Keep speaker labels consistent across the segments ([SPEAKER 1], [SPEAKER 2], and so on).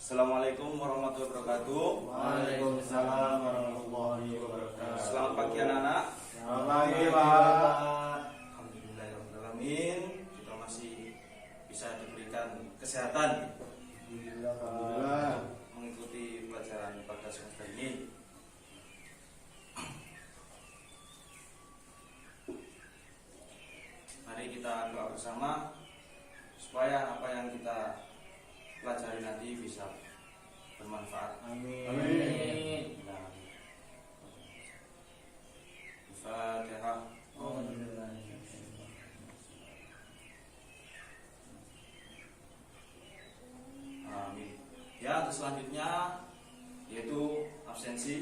[SPEAKER 1] Assalamualaikum warahmatullahi wabarakatuh.
[SPEAKER 2] Waalaikumsalam warahmatullahi wabarakatuh.
[SPEAKER 1] Selamat pagi anak-anak.
[SPEAKER 2] Selamat pagi Pak.
[SPEAKER 1] Alhamdulillahirrahmanirrahim. Kita masih bisa diberikan kesehatan
[SPEAKER 2] Alhamdulillah.
[SPEAKER 1] mengikuti pelajaran pada semester ini. Mari kita doa bersama supaya apa yang kita pelajari nanti bisa bermanfaat.
[SPEAKER 2] Amin.
[SPEAKER 1] Nah, Al-Fatihah. Amin. Ya, terus selanjutnya yaitu absensi.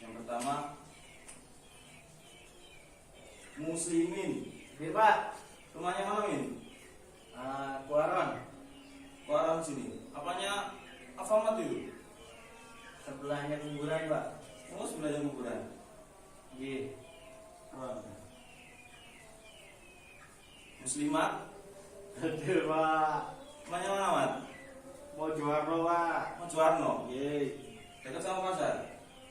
[SPEAKER 1] Yang pertama, Muslimin.
[SPEAKER 2] Pak.
[SPEAKER 1] Rumahnya mana, Min?
[SPEAKER 2] Kuaron.
[SPEAKER 1] Kuaran sini. Apanya Alfamart itu?
[SPEAKER 2] Sebelahnya kuburan Pak.
[SPEAKER 1] Oh, sebelahnya kuburan.
[SPEAKER 2] Iya.
[SPEAKER 1] Muslimat.
[SPEAKER 2] Betul Pak.
[SPEAKER 1] Rumahnya mana, Mat?
[SPEAKER 2] Mau Juwarno Pak.
[SPEAKER 1] Mojoarno.
[SPEAKER 2] Iya.
[SPEAKER 1] Dekat sama pasar.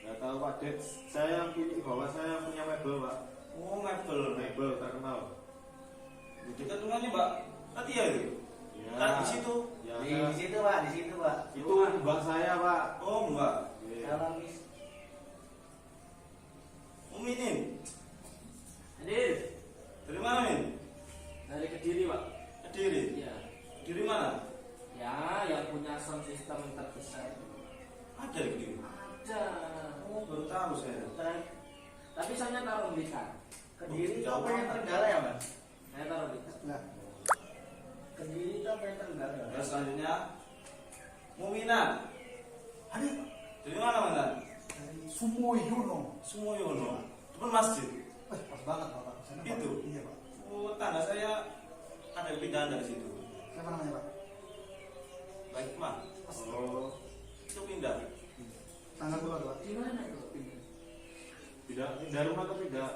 [SPEAKER 2] Gak tahu Pak. Dek, saya punya bawa saya punya mebel Pak.
[SPEAKER 1] Oh, mebel.
[SPEAKER 2] Mebel terkenal.
[SPEAKER 1] Di dekat rumahnya, Mbak. Tadi ya itu.
[SPEAKER 2] Ya.
[SPEAKER 1] Kan di situ.
[SPEAKER 2] Ya,
[SPEAKER 3] Di situ Pak, di situ Pak.
[SPEAKER 2] itu mbak saya Pak.
[SPEAKER 1] Oh, Mbak.
[SPEAKER 2] Iya.
[SPEAKER 3] Salam Miss.
[SPEAKER 1] Minin.
[SPEAKER 3] Hadir.
[SPEAKER 1] Dari mana, Min?
[SPEAKER 3] Dari Kediri Pak.
[SPEAKER 1] Kediri.
[SPEAKER 3] Iya.
[SPEAKER 1] Kediri mana?
[SPEAKER 3] Ya, yang punya sound system terbesar.
[SPEAKER 1] Ada di Kediri.
[SPEAKER 3] Ada.
[SPEAKER 1] Oh, baru tahu saya.
[SPEAKER 3] Tapi soundnya taruh Blitar.
[SPEAKER 1] Oh,
[SPEAKER 3] Kediri itu
[SPEAKER 1] jauh
[SPEAKER 3] apa yang
[SPEAKER 1] banget.
[SPEAKER 3] Tenggara ya Mas? Saya taruh Blitar.
[SPEAKER 2] Nah.
[SPEAKER 3] Kediri itu apa yang Tenggara?
[SPEAKER 1] Terus selanjutnya Muminan.
[SPEAKER 2] Ada
[SPEAKER 1] Dari mana, Mantan?
[SPEAKER 2] dari Sumoyono.
[SPEAKER 1] Sumoyono. Depan masjid.
[SPEAKER 2] Pas banget Bapak. Sana, Pak.
[SPEAKER 1] Itu?
[SPEAKER 2] Iya Pak.
[SPEAKER 1] Oh, tanda saya ada pindahan dari situ.
[SPEAKER 2] Siapa namanya Pak?
[SPEAKER 1] Baik, mah.
[SPEAKER 2] Oh.
[SPEAKER 1] Itu pindah.
[SPEAKER 2] Tanggal berapa Pak?
[SPEAKER 3] Di mana itu?
[SPEAKER 2] Pindah rumah atau pindah?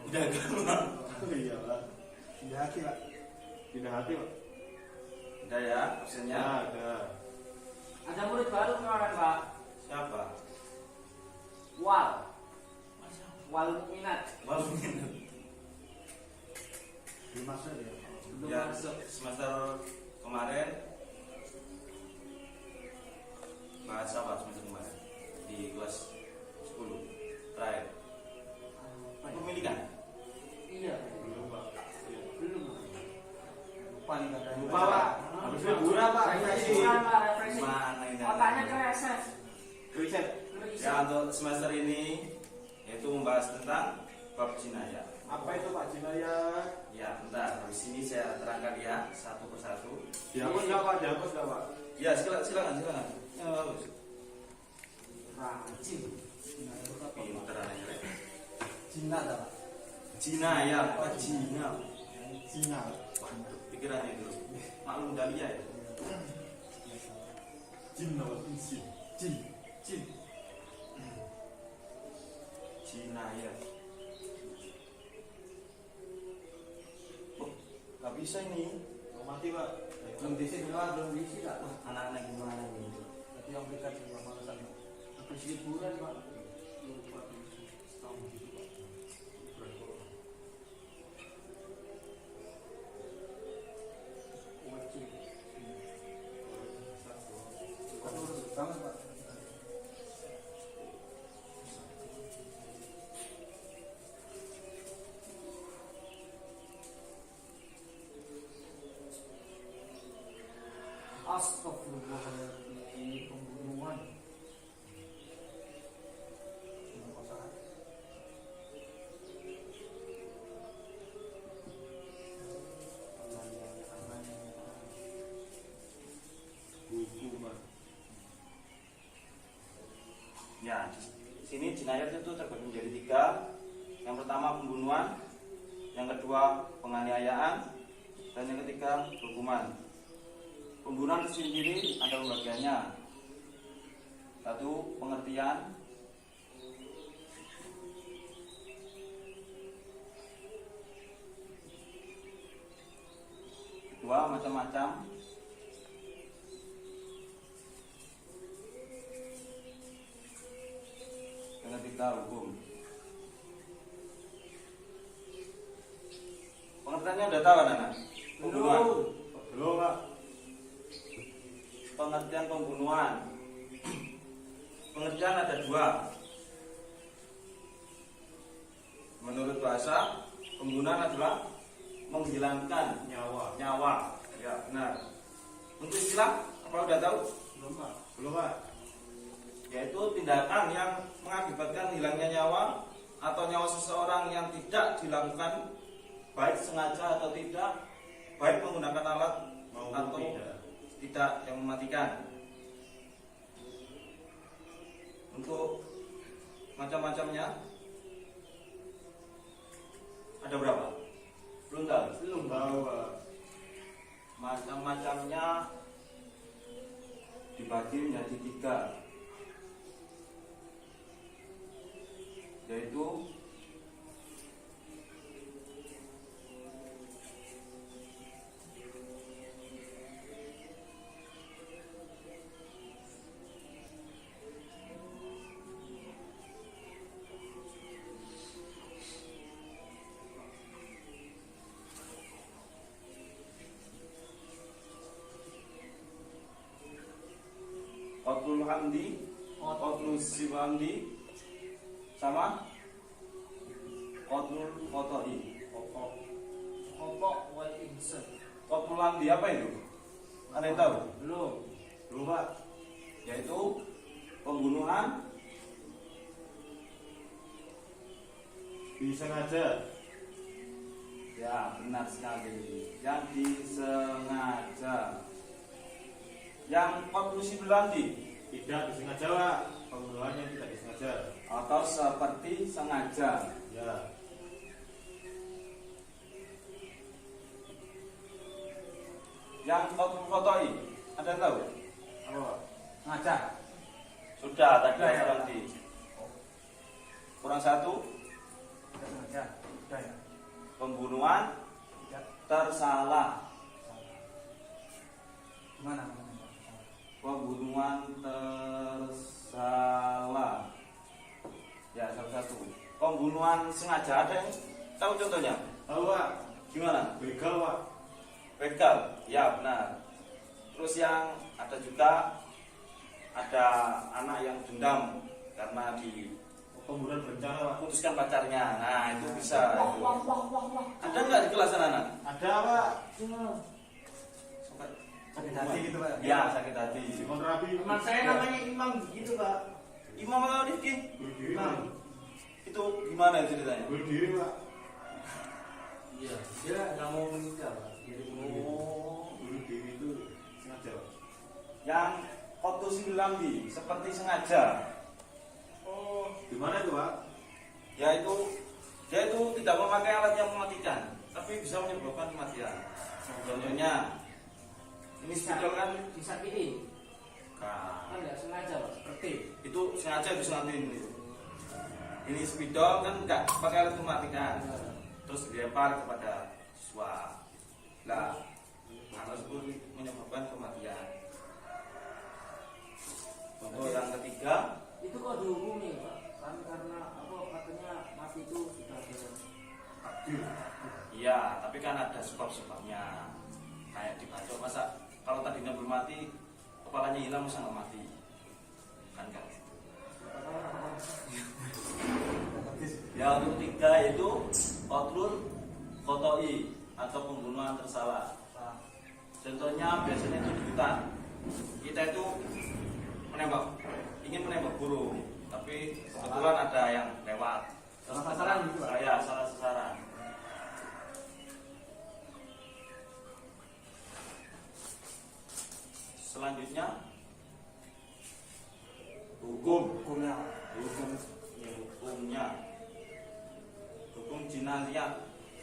[SPEAKER 1] Pindah agama.
[SPEAKER 2] Oh iya Pak. Pindah hati Pak. Pindah hati Pak.
[SPEAKER 1] Pindah ya, absennya.
[SPEAKER 2] Ada.
[SPEAKER 3] Ada murid baru kemarin Pak.
[SPEAKER 1] Siapa?
[SPEAKER 3] Wal. Wal Minat.
[SPEAKER 1] Wal Muminan.
[SPEAKER 2] Belum masuk ya.
[SPEAKER 3] Belum
[SPEAKER 1] Ya,
[SPEAKER 3] masuk.
[SPEAKER 1] semester kemarin bahas apa semester kemarin di kelas 10 terakhir
[SPEAKER 3] Apa ya?
[SPEAKER 1] pemilikan.
[SPEAKER 3] Iya.
[SPEAKER 2] Belum Pak. Iya.
[SPEAKER 3] Belum.
[SPEAKER 2] Lupa nih Pak.
[SPEAKER 1] Lupa, Pak.
[SPEAKER 2] Habis liburan Pak.
[SPEAKER 3] Refreshing Pak, refreshing.
[SPEAKER 1] Mana ini?
[SPEAKER 3] Otaknya kereset.
[SPEAKER 2] Riset.
[SPEAKER 1] Ya, untuk semester ini yaitu membahas tentang bab jinayah.
[SPEAKER 2] Apa itu Pak Jinaya?
[SPEAKER 1] Ya, bentar. Habis ini saya terangkan ya satu persatu.
[SPEAKER 2] Dihapus nggak Pak? Dihapus nggak Pak?
[SPEAKER 1] Ya, silakan. Ya, bagus.
[SPEAKER 3] Rajin.
[SPEAKER 1] Pinter aja.
[SPEAKER 2] Cina ada Pak.
[SPEAKER 1] Jinayah, apa Jina?
[SPEAKER 2] Cina.
[SPEAKER 1] Waduh, pikirannya itu maklum Dahlia ya.
[SPEAKER 2] Jin apa? Jin.
[SPEAKER 1] Jin. Jinayah. Oh, nggak bisa ini.
[SPEAKER 2] Mati Pak.
[SPEAKER 3] Belum diisi belum diisi Pak.
[SPEAKER 1] Anak-anak gimana ini?
[SPEAKER 2] Tapi yang berikan juga malasan Pak.
[SPEAKER 3] Habis liburan Pak.
[SPEAKER 2] Lupa setahun gitu Pak. Liburan corona.
[SPEAKER 3] Wajib.
[SPEAKER 2] Urus banget Pak.
[SPEAKER 3] Astagfirullahaladzim, pembunuhan.
[SPEAKER 2] Pemerkosaan. Hukuman.
[SPEAKER 1] Ya, di sini jinayat itu terbagi menjadi 3. Yang pertama pembunuhan, yang kedua penganiayaan, dan yang ketiga hukuman. Pembunuhan itu sendiri ada pembagiannya. 1. Pengertian. 2. Macam-macam. kita hukum. Pengertiannya udah tahu anak? Pembunuhan. Belum Pak. Pengertian pembunuhan. Pengertian ada dua. Menurut bahasa, pembunuhan adalah menghilangkan nyawa. Ya benar. Untuk istilah apa udah tahu? Belum Pak. Yaitu tindakan yang mengakibatkan hilangnya nyawa atau nyawa seseorang yang tidak dilakukan baik sengaja atau tidak, baik menggunakan alat atau tidak yang mematikan. Untuk macam-macamnya ada berapa? Belum tahu.
[SPEAKER 2] Belum tahu Pak.
[SPEAKER 1] Macam-macamnya dibagi menjadi 3, yaitu qatlul amdi, qatlul siwamdi, sama qatlul khoto'i.
[SPEAKER 3] Kopok wal insan.
[SPEAKER 1] Qatlul amdi apa itu? Ada yang tahu?
[SPEAKER 3] Belum.
[SPEAKER 1] Pak. Yaitu pembunuhan
[SPEAKER 2] Disengaja.
[SPEAKER 1] ya benar sekali, yang disengaja. Yang qatlul siwamdi
[SPEAKER 2] Tidak disengaja Pak. Pembunuhannya tidak disengaja.
[SPEAKER 1] atau seperti sengaja.
[SPEAKER 2] Ya.
[SPEAKER 1] Yang qatlul khoto'i ada yang tahu?
[SPEAKER 2] Apa Pak?
[SPEAKER 3] Ngaca.
[SPEAKER 1] Sudah tadi
[SPEAKER 3] Sudah, ya,
[SPEAKER 1] kurang
[SPEAKER 3] Pak.
[SPEAKER 1] di kurang satu,
[SPEAKER 3] Ngaca. Udah ya.
[SPEAKER 1] pembunuhan
[SPEAKER 3] Ya.
[SPEAKER 1] tersalah.
[SPEAKER 3] Gimana?
[SPEAKER 1] Pembunuhan tersalah. Ya, salah satu. Pembunuhan sengaja ada yang tahu contohnya?
[SPEAKER 2] Tahu Pak.
[SPEAKER 1] Gimana?
[SPEAKER 2] Begal Pak.
[SPEAKER 1] Begal. Ya, benar. Terus yang ada juga ada anak yang dendam karena
[SPEAKER 2] Pembunuhan berencana Pak.
[SPEAKER 1] diputuskan pacarnya. Nah, itu bisa. Itu. Ada nggak di kelas anak?
[SPEAKER 2] Ada Pak.
[SPEAKER 3] Sakit hati gitu Pak.
[SPEAKER 1] Ya, sakit hati.
[SPEAKER 2] Simon Rabi.
[SPEAKER 3] Teman saya namanya Imam gitu Pak.
[SPEAKER 1] Imam apa Rifki?
[SPEAKER 2] Bunuh diri
[SPEAKER 3] Imam.
[SPEAKER 2] Pak.
[SPEAKER 1] Itu gimana ceritanya?
[SPEAKER 2] Bunuh diri Pak.
[SPEAKER 3] Iya. Dia nggak mau menikah Pak. Jadi
[SPEAKER 1] Oh,
[SPEAKER 2] Bunuh diri itu sengaja Pak.
[SPEAKER 1] yang qatlul siwamdi seperti sengaja.
[SPEAKER 2] Oh, gimana itu Pak?
[SPEAKER 1] Yaitu dia itu tidak memakai alat yang mematikan, tapi bisa menyebabkan kematian. Contohnya, ini spidol kan
[SPEAKER 3] disakitin.
[SPEAKER 1] Kan
[SPEAKER 3] Kan nggak sengaja Pak. Seperti.
[SPEAKER 1] itu sengaja bisa ngatiin itu. Ini spidol kan nggak pakai alat mematikan, terus dilempar kepada siswa. Lah, hal tersebut menyebabkan kematian. Contoh yang ketiga,
[SPEAKER 3] Itu kok dihukumi Pak? Kan karena apa katanya mati itu sudah ada.
[SPEAKER 2] Takdir.
[SPEAKER 1] iya, tapi kan ada sebab-sebabnya. Kayak dibacok, masa kalau tadinya belum mati, kepalanya hilang masa nggak mati? Kan kan. Yang ketiga itu qatlul khoto'i atau pembunuhan tersalah. Contohnya biasanya itu di hutan. Kita itu ingin menembak burung, tapi kebetulan ada yang lewat.
[SPEAKER 3] Salah sasaran gitu, Pak?
[SPEAKER 1] Saya salah sasaran. Selanjutnya
[SPEAKER 3] Hukumnya.
[SPEAKER 1] hukumnya hukum jinayat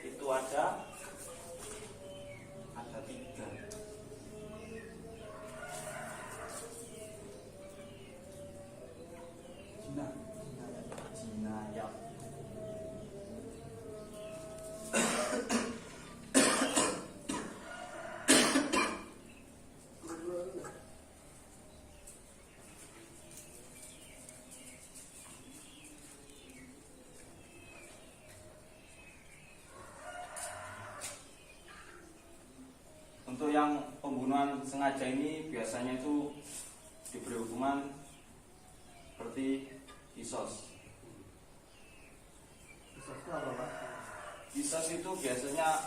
[SPEAKER 1] itu ada 3. Jinayat. Untuk yang pembunuhan sengaja ini biasanya itu diberi hukuman seperti kisos.
[SPEAKER 3] Kisos itu apa Pak?
[SPEAKER 1] Kisos itu biasanya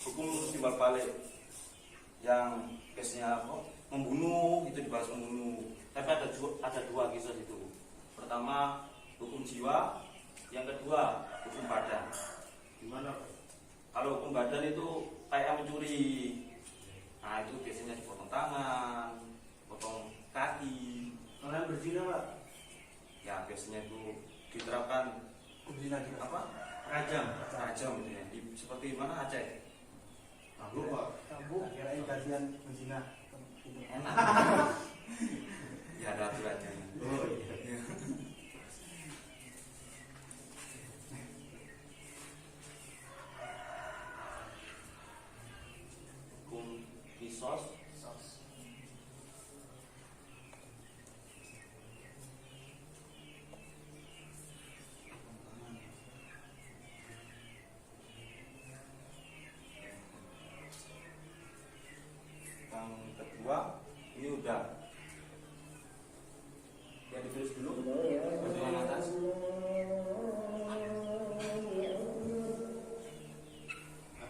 [SPEAKER 1] hukum timbal balik. Yang biasanya apa? Membunuh itu dibalas membunuh. Tapi ada dua kisos itu. Pertama hukum jiwa, yang kedua hukum badan.
[SPEAKER 2] Gimana Pak?
[SPEAKER 1] Kalau hukum badan itu kayak mencuri. Nah itu biasanya dipotong tangan, potong kaki.
[SPEAKER 2] Kalian berzina Pak?
[SPEAKER 1] Ya biasanya itu diterapkan
[SPEAKER 2] Berzina juga.
[SPEAKER 1] apa? Rajam gitu ya. Seperti mana Aceh?
[SPEAKER 2] Tahu Pak.
[SPEAKER 3] Tabu.
[SPEAKER 2] Kirain kasihan berzina.
[SPEAKER 1] Enak. Ya ada aturannya.
[SPEAKER 2] Oh iya.
[SPEAKER 1] Hukum kisos. Yang kedua ini udah ya ditulis dulu bagian atas.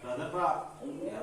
[SPEAKER 2] Ada Pak.
[SPEAKER 1] Ya.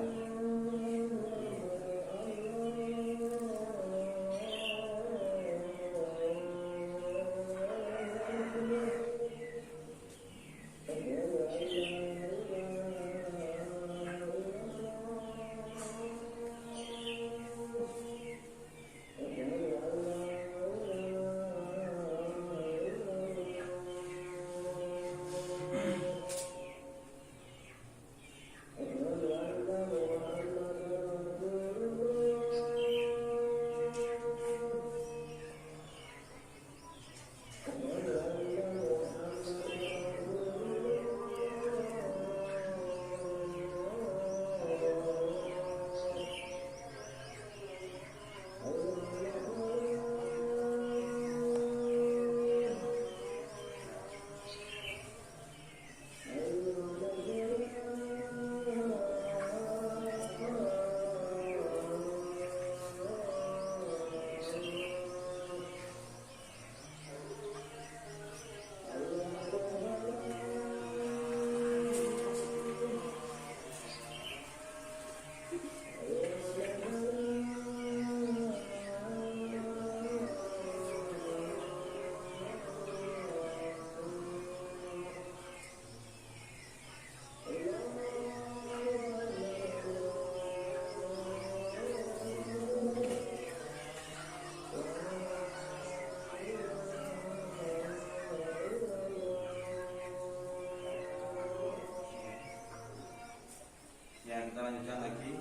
[SPEAKER 1] Kita lanjutkan lagi.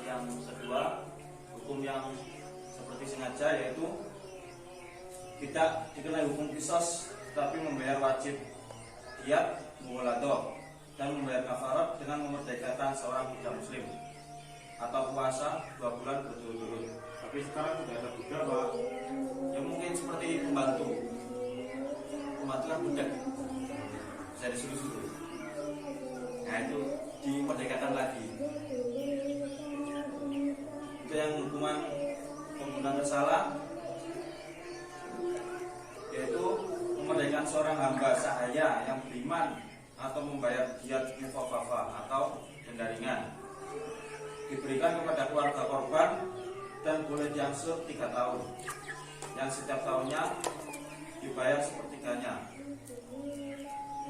[SPEAKER 1] Yang kedua, hukum yang seperti sengaja, yaitu tidak dikenai hukum kisos tapi membayar wajib diat muwaladoh dan membayar kafarat dengan memerdekakan seorang budak muslim atau puasa 2 bulan berturut-turut.
[SPEAKER 2] Tapi sekarang sudah ada budak Pak.
[SPEAKER 1] Ya mungkin seperti pembantu kan budak, bisa disuruh-suruh. Nah itu dimerdekakan lagi. Itu yang hukuman pembunuhan bersalah, yaitu memerdekakan seorang hamba sahaya yang beriman atau membayar diat mufafafa atau denda ringan, diberikan kepada keluarga korban dan boleh diangsur 3 tahun, yang setiap tahunnya dibayar sepertiganya.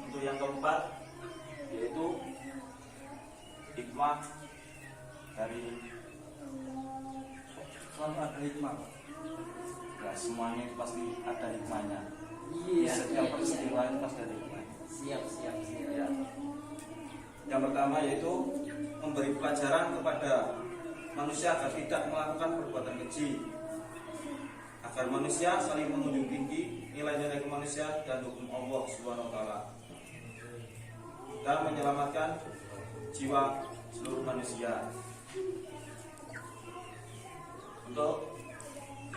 [SPEAKER 1] Untuk yang keempat yaitu hikmah dari
[SPEAKER 3] Selalu ada hikmah Pak.
[SPEAKER 1] ya semuanya itu pasti ada hikmahnya.
[SPEAKER 3] Iya.
[SPEAKER 1] Setiap peristiwa itu pasti ada hikmahnya.
[SPEAKER 3] Siap.
[SPEAKER 1] Ya. Yang pertama yaitu memberi pelajaran kepada manusia agar tidak melakukan perbuatan keji, agar manusia saling menjunjung tinggi nilai-nilai kemanusiaan dan hukum Allah Subhanahu wa taala, dan menyelamatkan jiwa seluruh manusia. Untuk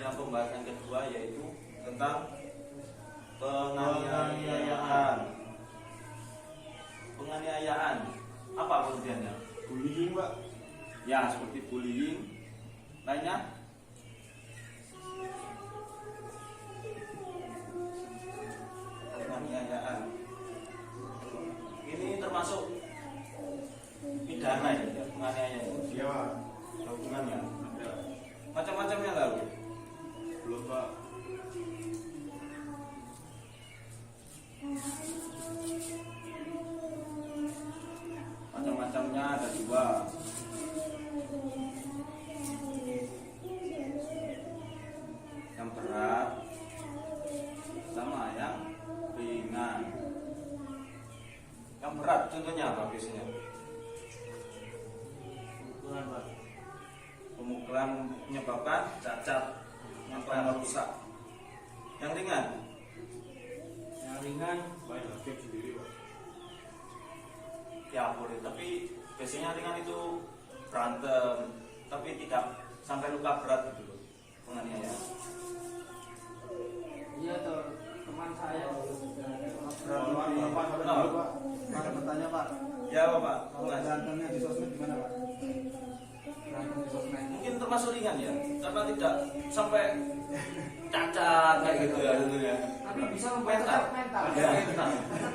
[SPEAKER 1] yang pembahasan kedua yaitu tentang penganiayaan. Penganiayaan apa pengertiannya?
[SPEAKER 2] Bullying Pak.
[SPEAKER 1] Ya, seperti bullying. Lainnya? Penganiayaan. Ini termasuk pidana ya, penganiayaan.
[SPEAKER 2] Iya Pak.
[SPEAKER 1] Hukumannya.
[SPEAKER 2] Ada.
[SPEAKER 1] Macam-macamnya lalu.
[SPEAKER 2] Belum Pak.
[SPEAKER 1] Macam-macamnya ada dua. Yang berat sama yang ringan. Yang berat contohnya apa biasanya?
[SPEAKER 3] Pukulan Pak.
[SPEAKER 1] Pemukulan menyebabkan cacat atau rusak. Yang ringan?
[SPEAKER 3] Yang ringan
[SPEAKER 2] Main hakim sendiri Pak.
[SPEAKER 1] Ya boleh, tapi biasanya ringan itu berantem, tapi tidak sampai luka berat gitu loh penganiayaan.
[SPEAKER 3] iya tuh teman saya
[SPEAKER 2] Bapak Bapak
[SPEAKER 1] Kenapa?
[SPEAKER 2] dulu Pak. Ada bertanya Pak.
[SPEAKER 1] Ya Bapak,
[SPEAKER 2] Kalau berantemnya di sosmed gimana Pak? Berantem di sosmed.
[SPEAKER 1] mungkin termasuk ringan ya, karena tidak sampai cacat kayak gitu ya tentunya.
[SPEAKER 3] tapi bisa membuat mental
[SPEAKER 1] Ya.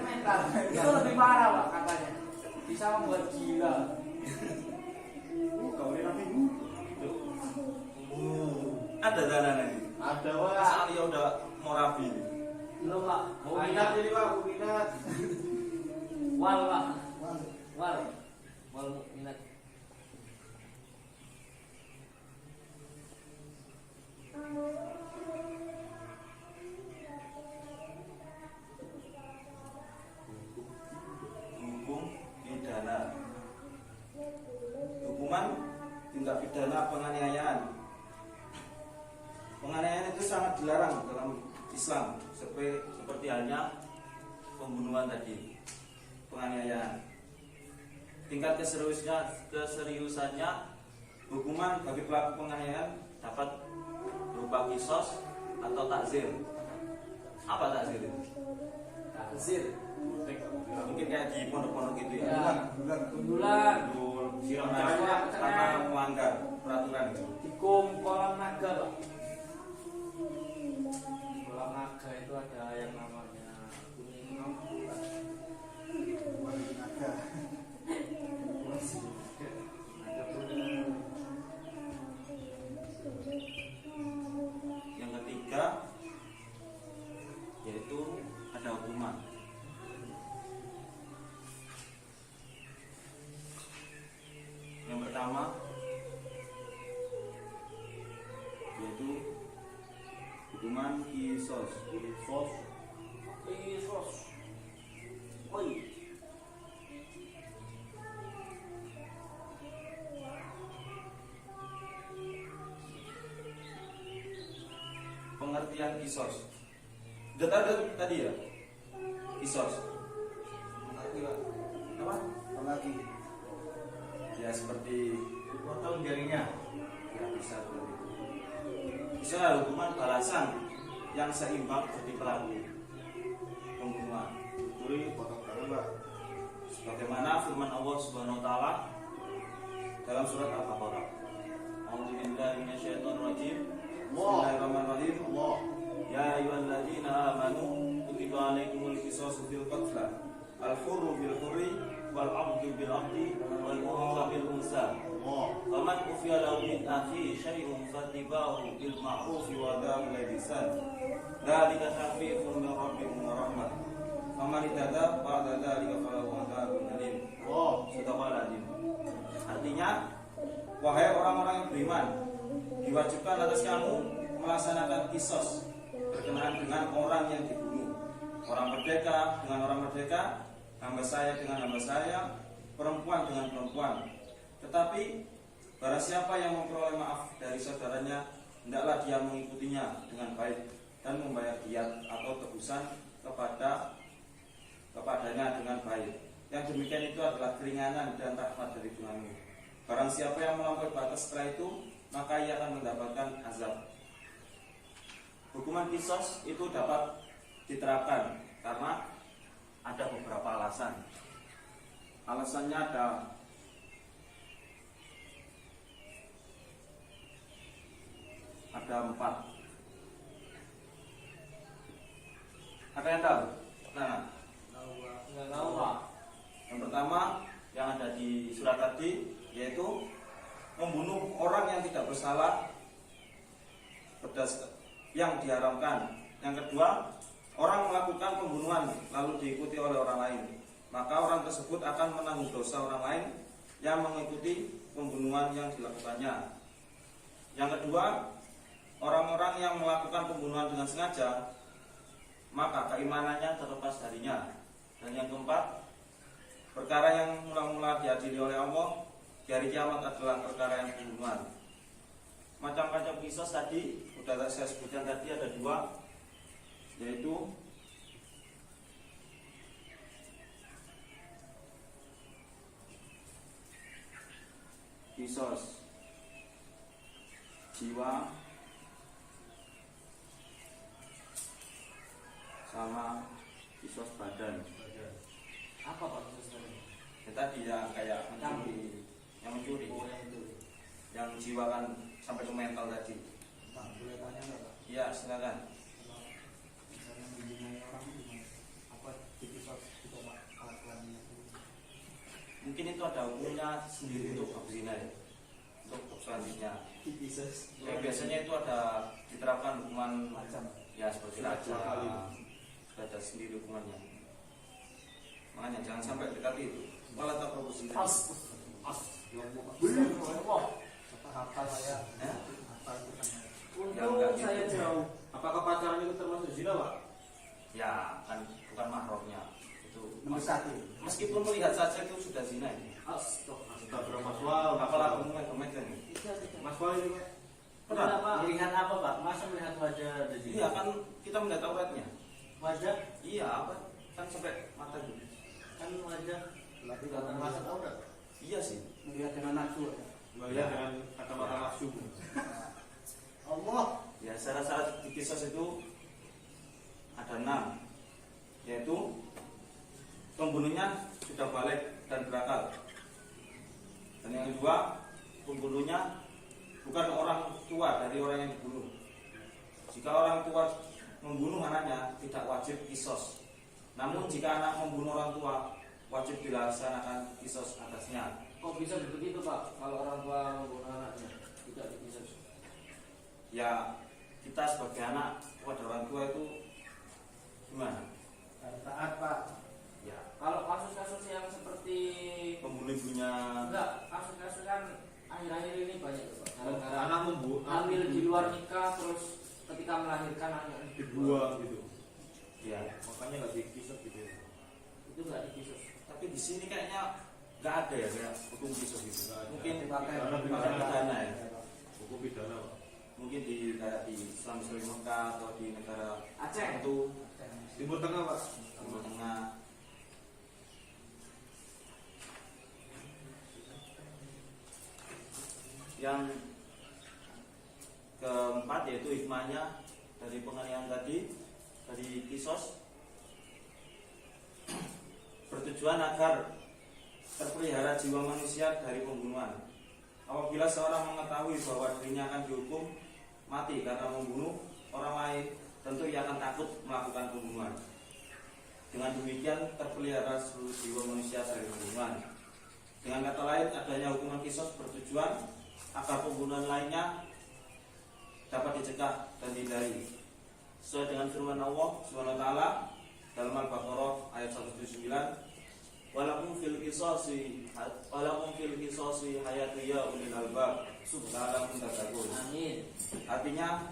[SPEAKER 3] mental itu lebih parah Pak katanya, bisa membuat gila.
[SPEAKER 2] Kau ini nanti
[SPEAKER 1] Ada dana nanti.
[SPEAKER 2] ada
[SPEAKER 1] Mas
[SPEAKER 2] Pak.
[SPEAKER 1] Alia udah mau rabi.
[SPEAKER 3] Belum Pak,
[SPEAKER 2] Mau minat ini Pak, mau minat.
[SPEAKER 3] wal Pak, wal minat.
[SPEAKER 1] Hukum pidana. Hukuman tindak pidana penganiayaan. Penganiayaan itu sangat dilarang dalam Islam, seperti halnya pembunuhan tadi, penganiayaan. Tingkat keseriusannya, hukuman bagi pelaku penganiayaan dapat berupa kisos atau takzir. Apa takzir itu?
[SPEAKER 3] Takzir,
[SPEAKER 1] Mungkin kayak di pondok-pondok gitu ya.
[SPEAKER 3] ya, gundulan,
[SPEAKER 1] Siram
[SPEAKER 3] Siram
[SPEAKER 1] karena melanggar peraturan itu.
[SPEAKER 3] dikum, kolam naga Pak. Kolam naga itu ada yang namanya kuning
[SPEAKER 2] Naga.
[SPEAKER 1] Yang ketiga yaitu ada hukuman. Yang pertama yaitu hukuman kisos.
[SPEAKER 3] Kisos. Oi.
[SPEAKER 1] Pengertian kisos. Sudah tahu tadi ya? Kisos.
[SPEAKER 2] Lagi Pak.
[SPEAKER 1] Apa?
[SPEAKER 2] Lagi.
[SPEAKER 1] Ya seperti potong jarinya. Ya bisa seperti itu. Bisa hukuman balasan yang seimbang bagi pelaku pembunuhan.
[SPEAKER 2] Curi potong tangan Pak.
[SPEAKER 1] Sebagaimana firman Allah Subhanahu wa taala dalam surat Al-Baqarah. A'udzubillahi minasyaitonirrajim. Bismillahirrahmanirrahim.
[SPEAKER 2] Allah.
[SPEAKER 1] Ya ayyuhalladzina amanu kutiba alaikumul qisasu fil qatl. Al-hurru bil hurri wal 'abdu bil 'abdi wal unsa bil unsa.
[SPEAKER 2] Allah.
[SPEAKER 1] Faman ufiya lahu min akhi syai'un fattiba'u bil ma'ruf wa da'u bil ihsan. Dzalika takhfifun min rabbikum wa rahmah. Faman ittaba ba'da dzalika falahu 'adzabun alim.
[SPEAKER 2] Allah.
[SPEAKER 1] Sadaqallahul. Artinya, wahai orang-orang yang beriman, diwajibkan atas kamu melaksanakan kisos berkenaan dengan orang yang dibunuh. Orang merdeka dengan orang merdeka, hamba saya dengan hamba saya, perempuan dengan perempuan. Tetapi barang siapa yang memperoleh maaf dari saudaranya, hendaklah dia mengikutinya dengan baik dan membayar diyat atau tebusan kepadanya dengan baik. Yang demikian itu adalah keringanan dan rahmat dari Tuhanmu. Barang siapa yang melampaui batas setelah itu, maka ia akan mendapatkan azab. Hukuman kisos itu dapat diterapkan karena ada beberapa alasan. Alasannya ada ada 4. Ada yang tahu? Nah,
[SPEAKER 3] Nggak tahu Pak.
[SPEAKER 1] yang pertama yang ada di surat tadi yaitu membunuh orang yang tidak bersalah yang diharamkan. Yang kedua, orang melakukan pembunuhan lalu diikuti oleh orang lain, maka orang tersebut akan menanggung dosa orang lain yang mengikuti pembunuhan yang dilakukannya. Yang kedua, orang-orang yang melakukan pembunuhan dengan sengaja, maka keimanannya terlepas darinya. Dan yang keempat, perkara yang mula-mula diadili oleh Allah di hari kiamat adalah perkara yang pembunuhan. Macam-macam kisos tadi sudah saya sebutkan tadi ada 2, yaitu kisos jiwa sama kisos badan.
[SPEAKER 3] Apa Pak sebenarnya?
[SPEAKER 1] Ya, tadi yang kayak mencuri,
[SPEAKER 3] Oh yang itu.
[SPEAKER 1] yang jiwa kan sampai ke mental tadi.
[SPEAKER 3] Pak boleh tanya nggak Pak?
[SPEAKER 1] Iya, silakan.
[SPEAKER 3] Kalau misalnya menzinai orang itu gimana? Apa dipisah gitu Pak kelakuannya?
[SPEAKER 1] Mungkin itu ada hukumnya sendiri untuk bab zina ya. Untuk bab selanjutnya.
[SPEAKER 3] Dipisah.
[SPEAKER 1] Ya, biasanya itu ada diterapkan hukuman
[SPEAKER 3] Macam.
[SPEAKER 1] ya seperti
[SPEAKER 2] Sudah
[SPEAKER 1] raja.
[SPEAKER 2] 2 kali.
[SPEAKER 1] Sudah ada sendiri hukumannya. Makanya jangan sampai dekati itu. Malah tak proposisi.
[SPEAKER 3] Ya Allah. Hafal saya.
[SPEAKER 1] Ya?
[SPEAKER 3] Hafal itu kan.
[SPEAKER 1] Ya, enggak
[SPEAKER 3] Untung saya
[SPEAKER 1] gitu.
[SPEAKER 3] jauh.
[SPEAKER 2] Apakah pacaran itu termasuk zina, Pak?
[SPEAKER 1] Ya, kan bukan mahramnya. Itu
[SPEAKER 3] Nomor 1.
[SPEAKER 1] meskipun melihat saja itu sudah zina ini.
[SPEAKER 2] Astagfirullah, Mas Wal.
[SPEAKER 1] Apalagi memegang ini.
[SPEAKER 2] Mas Wal ini, Pak.
[SPEAKER 1] Pernah?
[SPEAKER 3] Kenapa? Melihat apa Pak? Masa melihat wajah dari sini?
[SPEAKER 1] Iya kan kita melihat auratnya.
[SPEAKER 3] Wajah?
[SPEAKER 1] Iya apa? Kan sampai mata dulu.
[SPEAKER 3] Kan wajah. Kelihatan masa aurat.
[SPEAKER 1] Iya sih.
[SPEAKER 3] Melihat dengan nafsu.
[SPEAKER 2] Melihat dengan kacamata nafsu.
[SPEAKER 3] Allah.
[SPEAKER 1] Ya syarat-syarat di kisos itu ada 6, yaitu pembunuhnya sudah balik dan berakal. Dan yang kedua, pembunuhnya bukan orang tua dari orang yang dibunuh. Jika orang tua membunuh anaknya tidak wajib kisos. Namun jika anak membunuh orang tua wajib dilaksanakan kisos atasnya.
[SPEAKER 3] Kok bisa begitu Pak? Kalau orang tua membunuh anaknya tidak dipisah.
[SPEAKER 1] Ya kita sebagai anak kepada orang tua itu gimana?
[SPEAKER 3] Taat Pak.
[SPEAKER 1] Ya
[SPEAKER 3] Kalau kasus-kasus yang seperti
[SPEAKER 1] pembunuh ibunya.
[SPEAKER 3] enggak, kasus-kasus kan akhir-akhir ini banyak tuh, Pak. Gara-gara
[SPEAKER 2] Anak membunuh,
[SPEAKER 3] hamil di luar nikah terus ketika melahirkan anaknya
[SPEAKER 2] dibuang gitu.
[SPEAKER 1] Ya
[SPEAKER 2] Makanya nggak dikisah gitu.
[SPEAKER 3] itu nggak dipisah.
[SPEAKER 1] tapi di sini kayaknya nggak ada ya kayak hukum kisos gitu.
[SPEAKER 2] Nggak ada.
[SPEAKER 1] Mungkin
[SPEAKER 2] Pidana,
[SPEAKER 1] pidana ya.
[SPEAKER 2] Hukum pidana, Pak.
[SPEAKER 1] Mungkin di kayak di Islam Mekah atau di negara
[SPEAKER 3] Aceh.
[SPEAKER 1] tertentu
[SPEAKER 2] Timur Tengah, Pak.
[SPEAKER 1] Timur Tengah. Yang keempat yaitu hikmahnya dari penganiayaan tadi, dari kisos, bertujuan agar terpelihara jiwa manusia dari pembunuhan. Apabila seorang mengetahui bahwa dirinya akan dihukum mati karena membunuh orang lain, tentu ia akan takut melakukan pembunuhan. Dengan demikian terpelihara seluruh jiwa manusia dari pembunuhan. Dengan kata lain, adanya hukuman kisos bertujuan agar pembunuhan lainnya dapat dicegah dan dihindari. Sesuai dengan firman Allah Subhanahu wa taala dalam Al-Baqarah ayat 179, walakum fil qisasi hayatun ya ulil albab la'allakum tattaqun.
[SPEAKER 3] Amin.
[SPEAKER 1] Artinya,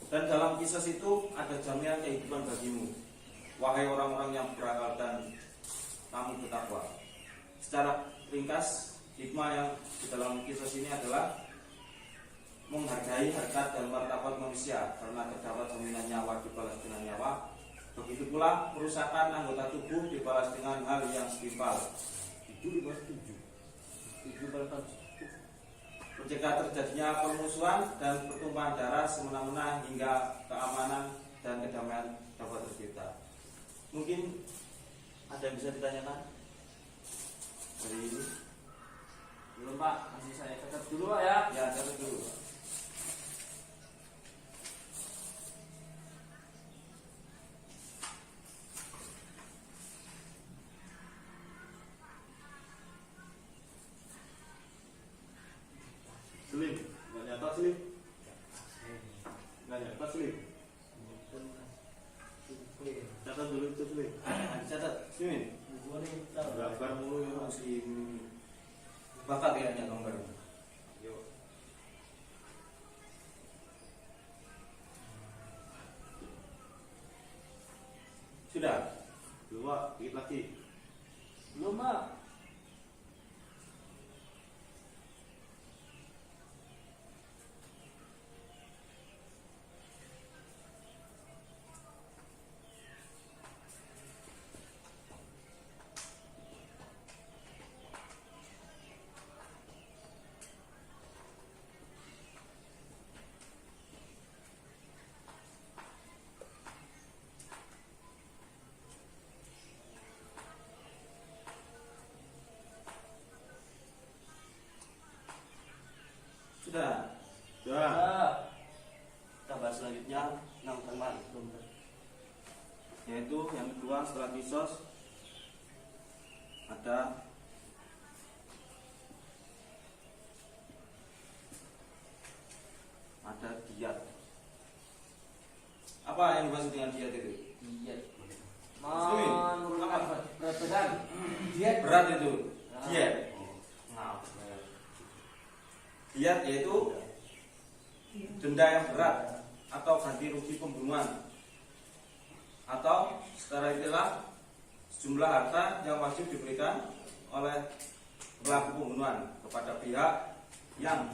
[SPEAKER 1] dan dalam kisah itu ada jaminan kehidupan bagimu, wahai orang-orang yang berakal dan kamu bertakwa. Secara ringkas, hikmah yang di dalam kisah ini adalah menghargai harkat dan martabat manusia karena terdapat jaminan nyawa dibalas dengan nyawa. Begitu pula perusakan anggota tubuh dibalas dengan hal yang setimpal.
[SPEAKER 2] Itu di bawah 7.
[SPEAKER 1] Mencegah terjadinya permusuhan dan pertumpahan darah semena-mena hingga keamanan dan kedamaian dapat tercipta. Mungkin ada yang bisa ditanyakan dari ini?
[SPEAKER 3] Belum Pak, masih saya catat dulu Pak ya.
[SPEAKER 1] Ya, catat dulu.
[SPEAKER 2] Slim, nggak nyata Slim, nggak nyata Slim. Catat dulu itu Slim.
[SPEAKER 1] Catat, Slim.
[SPEAKER 2] Gambar mulu ya Mas.
[SPEAKER 1] Muslim. Bakat kayaknya gambar.
[SPEAKER 2] Yuk.
[SPEAKER 1] Sudah.
[SPEAKER 2] Belum Pak, dikit lagi.
[SPEAKER 3] Belum, Mak.
[SPEAKER 1] Sudah.
[SPEAKER 2] Sudah.
[SPEAKER 1] Kita bahas selanjutnya tentang teman, yaitu yang kedua setelah kisos ada diat. Apa yang dimaksud dengan diat itu?
[SPEAKER 3] Diet.
[SPEAKER 1] Muslimin,
[SPEAKER 3] Menurunkan
[SPEAKER 1] apa?
[SPEAKER 3] berat badan. Diet.
[SPEAKER 1] Berat itu.
[SPEAKER 3] Nah.
[SPEAKER 1] Diat. Nah, diat yaitu denda yang berat atau ganti rugi pembunuhan atau secara istilah sejumlah harta yang wajib diberikan oleh pelaku pembunuhan kepada pihak yang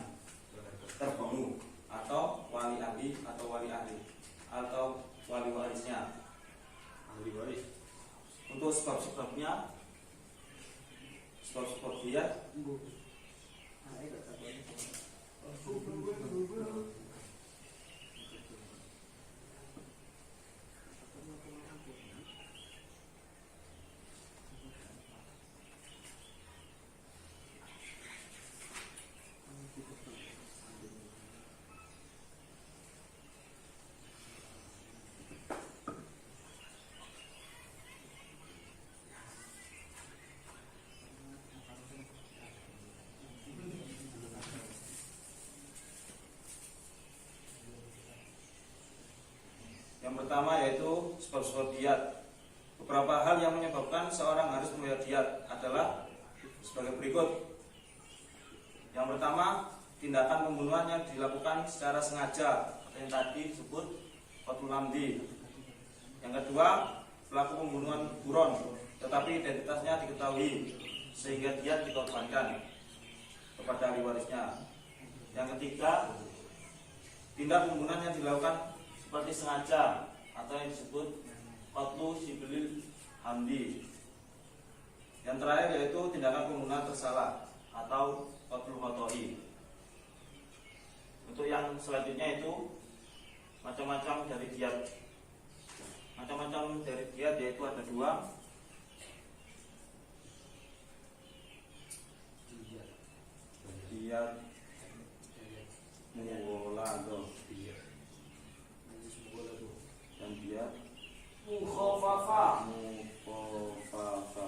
[SPEAKER 1] terbunuh atau wali ahli atau wali warisnya.
[SPEAKER 2] Ahli waris.
[SPEAKER 1] Untuk sebab-sebabnya, sebab diat yang pertama yaitu sebab-sebab diat. Beberapa hal yang menyebabkan seorang harus membayar diat adalah sebagai berikut. Yang pertama, tindakan pembunuhan yang dilakukan secara sengaja, yang tadi disebut qatlul amdi. Yang kedua, pelaku pembunuhan buron, tetapi identitasnya diketahui sehingga diat dikorbankan kepada ahli warisnya. Yang ketiga, tindak pembunuhan yang dilakukan seperti sengaja atau yang disebut qatlu sibilil hamdi. Yang terakhir yaitu tindakan pembunuhan tersalah atau qatlu khoto'i. Untuk yang selanjutnya itu macam-macam dari diat. Macam-macam dari diat yaitu ada dua. Diat mulado dan diat
[SPEAKER 3] Mukhafafa.
[SPEAKER 1] muqafafa.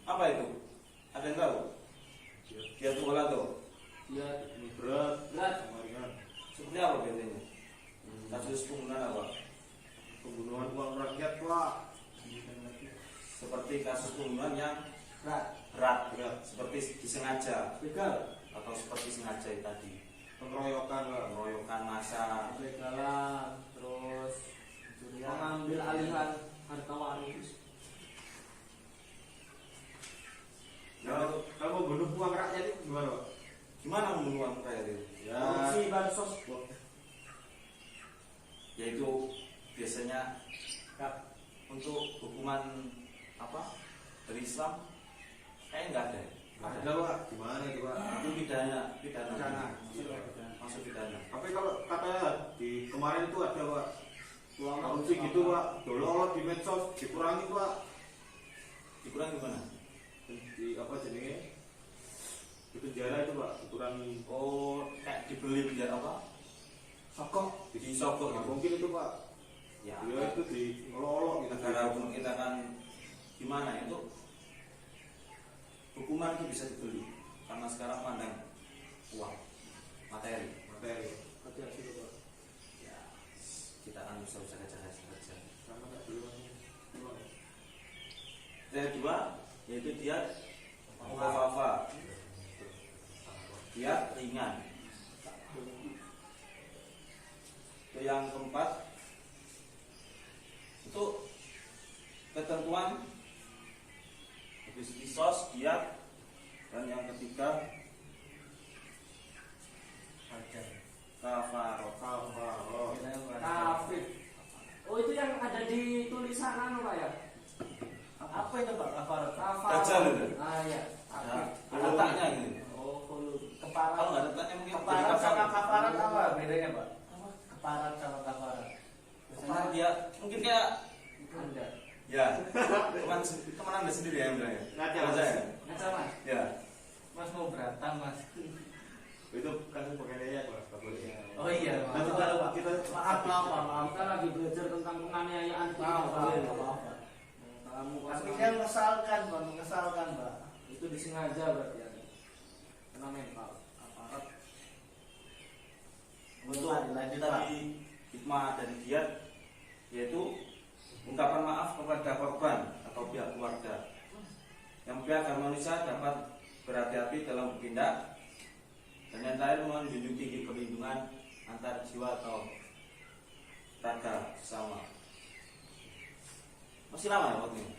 [SPEAKER 1] Apa itu? Ada yang tahu? Diat mulado.
[SPEAKER 3] Diet.
[SPEAKER 2] Ini berat.
[SPEAKER 3] Berat.
[SPEAKER 2] Sama ringan.
[SPEAKER 1] Seperti apa biasanya? Kasus pembunuhan apa?
[SPEAKER 2] Pembunuhan uang rakyat Pak.
[SPEAKER 1] Seperti kasus pembunuhan yang
[SPEAKER 3] Berat.
[SPEAKER 1] berat, seperti disengaja
[SPEAKER 3] Begal.
[SPEAKER 1] atau seperti sengaja itu tadi.
[SPEAKER 2] Pengeroyokan Pak.
[SPEAKER 1] Pengeroyokan massa.
[SPEAKER 3] Begalan. Terus mengambil alihan harta waris.
[SPEAKER 2] Kalau membunuh uang rakyat itu gimana Pak?
[SPEAKER 1] Gimana membunuh uang rakyat itu?
[SPEAKER 2] Ya.
[SPEAKER 3] Korupsi bansos.
[SPEAKER 1] Yaitu biasanya untuk hukuman apa dari Islam kayaknya nggak ada.
[SPEAKER 2] Ada Pak. Gimana itu Pak?
[SPEAKER 1] Itu pidana.
[SPEAKER 3] Pidana.
[SPEAKER 1] Masuk pidana.
[SPEAKER 2] Tapi kalau katanya di kemarin itu ada Pak.
[SPEAKER 3] Uang
[SPEAKER 2] Korupsi gitu Pak. Dolor di medsos dikurangi Pak.
[SPEAKER 1] Dikurangi gimana?
[SPEAKER 2] Di apa jenenge? Di penjara itu Pak, dikurangi.
[SPEAKER 1] Oh, kayak dibeli penjara apa?
[SPEAKER 3] Sokok.
[SPEAKER 1] Di sokok
[SPEAKER 2] Nah,
[SPEAKER 1] gitu.
[SPEAKER 2] mungkin itu Pak.
[SPEAKER 1] Ya.
[SPEAKER 2] Dia itu di ngelolok gitu.
[SPEAKER 1] Negara hukum kita kan gimana itu? Hukuman hukuman itu bisa dibeli karena sekarang pandang uang, materi.
[SPEAKER 2] Hati-hati loh, Pak.
[SPEAKER 1] Ya, kita akan bisa saja.
[SPEAKER 2] Karena nggak dulu uang.
[SPEAKER 1] Yang kedua yaitu dia mukhafafah, dia ringan. Yang keempat itu ketentuan habis kisos dia, dan yang ketiga kafarot.
[SPEAKER 4] Kafir. Oh itu yang ada di tulisan anu Pak ya?
[SPEAKER 3] Apa itu Pak? Kafarat.
[SPEAKER 1] Dajjal itu.
[SPEAKER 4] Ah ya.
[SPEAKER 1] Ada letaknya ini.
[SPEAKER 4] Oh,
[SPEAKER 1] Kalau
[SPEAKER 4] keparat.
[SPEAKER 1] nggak ada letaknya mungkin
[SPEAKER 3] Kafarat
[SPEAKER 1] jadi
[SPEAKER 3] sama
[SPEAKER 1] kafar.
[SPEAKER 3] kafarat apa bedanya Pak? Kafarat sama kafarat.
[SPEAKER 1] Kemarin dia mungkin kayak
[SPEAKER 4] Anda.
[SPEAKER 1] ya teman anda sendiri ya yang bilang ya.
[SPEAKER 2] Ngaca,
[SPEAKER 1] Ngaca
[SPEAKER 2] Mas.
[SPEAKER 1] ya?
[SPEAKER 3] Ngaca Mas.
[SPEAKER 1] Ya.
[SPEAKER 3] Mas mau berantem Mas.
[SPEAKER 2] Itu kan penganiayaan, Mas. Nggak boleh.
[SPEAKER 3] Oh iya.
[SPEAKER 2] Nanti
[SPEAKER 3] Maaf,
[SPEAKER 2] kalau
[SPEAKER 3] Pak.
[SPEAKER 2] kita
[SPEAKER 4] Maaf. Kita lagi belajar tentang penganiayaan itu.
[SPEAKER 3] Maaf,
[SPEAKER 4] Pak.
[SPEAKER 3] boleh,
[SPEAKER 4] Nggak
[SPEAKER 3] Pak.
[SPEAKER 4] apa-apa. Kamu
[SPEAKER 3] Tapi saya mengesalkan Pak.
[SPEAKER 4] itu disengaja berarti ya. Kena mental. Aparat.
[SPEAKER 1] Untuk tadi hikmah dari dia yaitu ungkapan maaf kepada korban atau pihak keluarga, yang pihak agar manusia dapat berhati-hati dalam bertindak, dan yang terakhir menjunjung tinggi perlindungan antar jiwa atau raga sama. Masih lama ya waktu ini?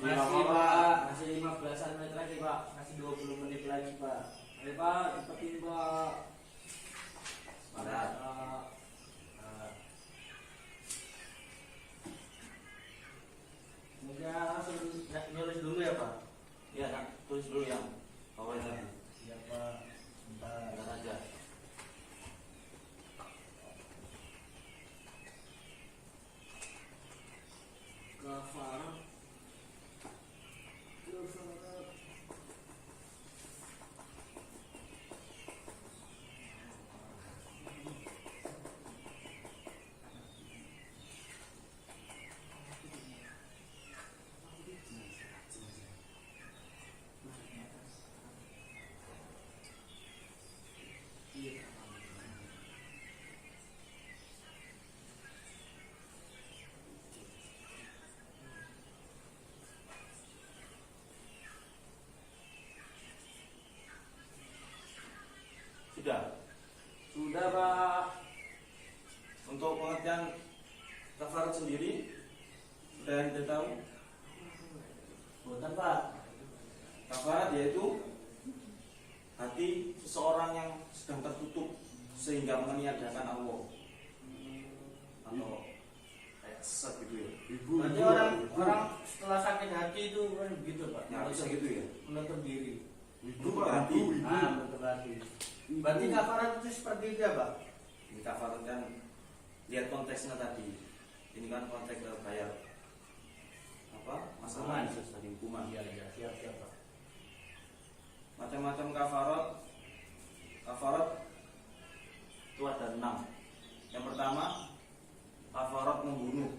[SPEAKER 4] Masih Pak, masih 15-an menit lagi Pak, masih 20 menit lagi Pak. Ayo Pak, cepetin Pak.
[SPEAKER 1] Semangat.
[SPEAKER 4] Mungkin langsung nulis dulu ya Pak.
[SPEAKER 1] Ya, nak tulis dulu yang bawah tadi.
[SPEAKER 3] Iya Pak. Bentar.
[SPEAKER 1] Bentar aja.
[SPEAKER 4] Kafarat.
[SPEAKER 1] Sudah.
[SPEAKER 4] Sudah Pak.
[SPEAKER 1] Untuk pengertian kafarat sendiri sudah yang kita tahu.
[SPEAKER 3] Bukan Pak.
[SPEAKER 1] Kafarat yaitu hati seseorang yang sedang tertutup sehingga meniadakan Allah atau kayak sesat gitu ya.
[SPEAKER 3] Berarti orang setelah sakit hati itu kan begitu Pak.
[SPEAKER 1] Nah, bisa gitu ya.
[SPEAKER 3] Menutup diri.
[SPEAKER 1] Menutup hati.
[SPEAKER 3] Menutup hati. Berarti kafarat itu seperti itu ya Pak.
[SPEAKER 1] Ini kafarat kan lihat konteksnya tadi. Ini kan konteks bayar apa? Masalah
[SPEAKER 3] Hukuman.
[SPEAKER 1] tadi hukuman.
[SPEAKER 3] Iya siap Pak.
[SPEAKER 1] Macam-macam kafarat. Kafarat itu ada 6. Yang pertama kafarat membunuh.